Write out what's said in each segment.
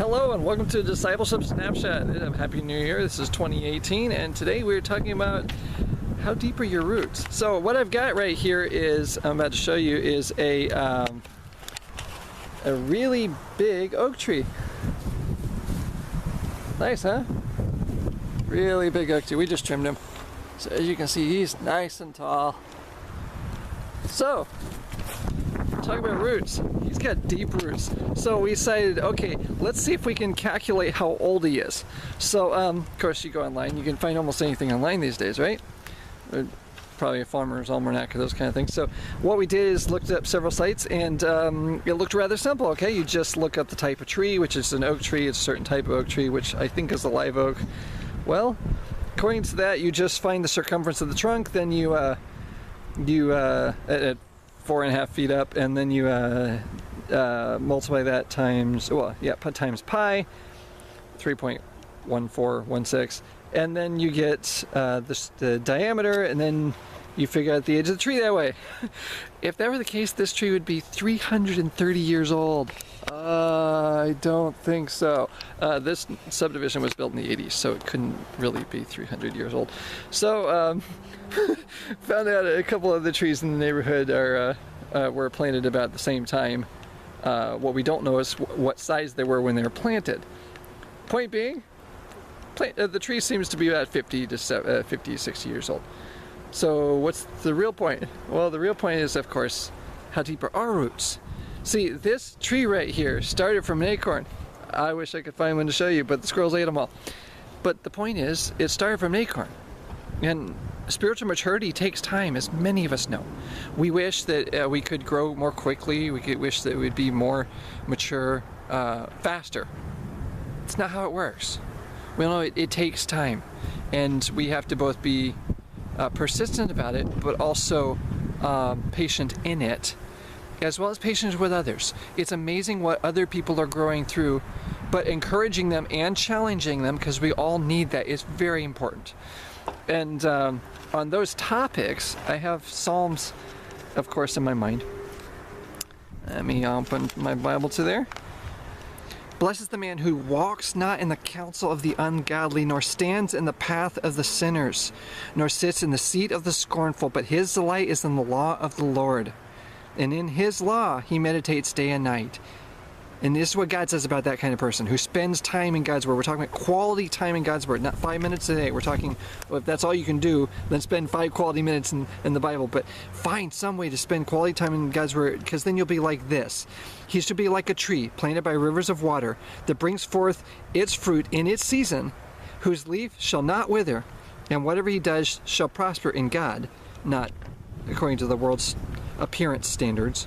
Hello and welcome to Discipleship Snapshot. Happy New Year. This is 2018 and today we're talking about how deep are your roots. So what I've got right here is, I'm about to show you, is a really big oak tree. Nice, huh? Really big oak tree. We just trimmed him. So as you can see, he's nice and tall. So, talk about roots. He's got deep roots. So we decided, okay, let's see if we can calculate how old he is. So, of course, you go online. You can find almost anything online these days, right? Probably a Farmer's Almanac or those kind of things. So what we did is looked up several sites, and it looked rather simple. Okay, you just look up the type of tree, which is an oak tree. It's a certain type of oak tree, which I think is a live oak. Well, according to that, you just find the circumference of the trunk, then you at 4.5 feet up, and then you multiply that times, times pi, 3.1416, and then you get the diameter, and then you figure out the age of the tree that way. If that were the case, this tree would be 330 years old. I don't think so. This subdivision was built in the 80s, so it couldn't really be 300 years old. So, found out a couple of the trees in the neighborhood were planted about the same time. What we don't know is what size they were when they were planted. Point being, the tree seems to be about 50 to 60 years old. So what's the real point? Well, the real point is, of course, how deep are our roots? See, this tree right here started from an acorn. I wish I could find one to show you, but the squirrels ate them all. But the point is, it started from an acorn. And spiritual maturity takes time, as many of us know. We wish that we could grow more quickly. We could wish that we'd be more mature faster. It's not how it works. We know it takes time, and we have to both be persistent about it, but also patient in it, as well as patient with others. It's amazing what other people are growing through, but encouraging them and challenging them, because we all need that, is very important. And on those topics, I have Psalms, of course, in my mind. Let me open my Bible to there. Blessed is the man who walks not in the counsel of the ungodly, nor stands in the path of the sinners, nor sits in the seat of the scornful, but his delight is in the law of the Lord. And in his law he meditates day and night. And this is what God says about that kind of person who spends time in God's Word. We're talking about quality time in God's Word, not 5 minutes a day. We're talking, well, if that's all you can do, then spend 5 quality minutes in the Bible. But find some way to spend quality time in God's Word, because then you'll be like this. He should be like a tree planted by rivers of water that brings forth its fruit in its season, whose leaf shall not wither, and whatever he does shall prosper in God, not according to the world's appearance standards.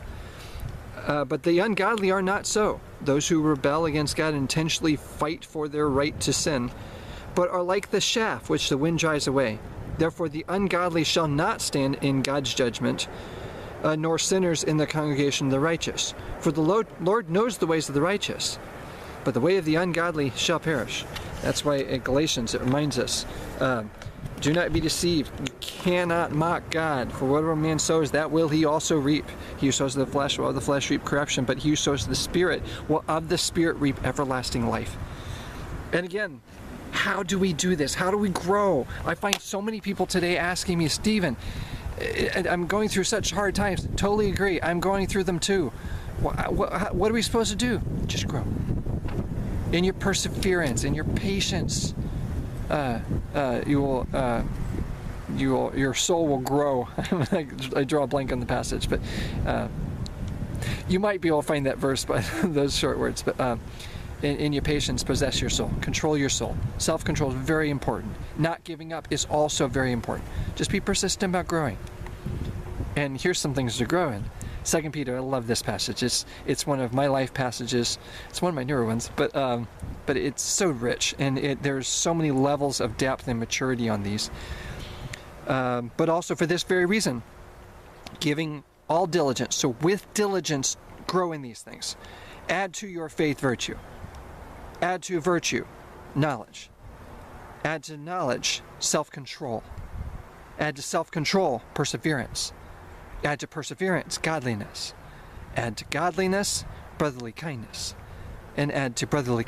But the ungodly are not so. Those who rebel against God intentionally fight for their right to sin, but are like the chaff which the wind drives away. Therefore the ungodly shall not stand in God's judgment, nor sinners in the congregation of the righteous. For the Lord knows the ways of the righteous, but the way of the ungodly shall perish. That's why in Galatians it reminds us, do not be deceived. You cannot mock God. For whatever a man sows, that will he also reap. He who sows the flesh will of the flesh reap corruption, but he who sows the Spirit will of the Spirit reap everlasting life. And again, how do we do this? How do we grow? I find so many people today asking me, Stephen, I'm going through such hard times. Totally agree. I'm going through them too. What are we supposed to do? Just grow. In your perseverance, in your patience, your soul will grow. I draw a blank on the passage, but you might be able to find that verse by those short words. But in your patience, possess your soul. Control your soul. Self-control is very important. Not giving up is also very important. Just be persistent about growing. And here's some things to grow in. 2 Peter, I love this passage. It's one of my life passages. It's one of my newer ones, but it's so rich, and there's so many levels of depth and maturity on these. But also for this very reason, giving all diligence. So with diligence, grow in these things. Add to your faith virtue. Add to virtue knowledge. Add to knowledge self-control. Add to self-control perseverance. Add to perseverance godliness. Add to godliness brotherly kindness. And add to brotherly kindness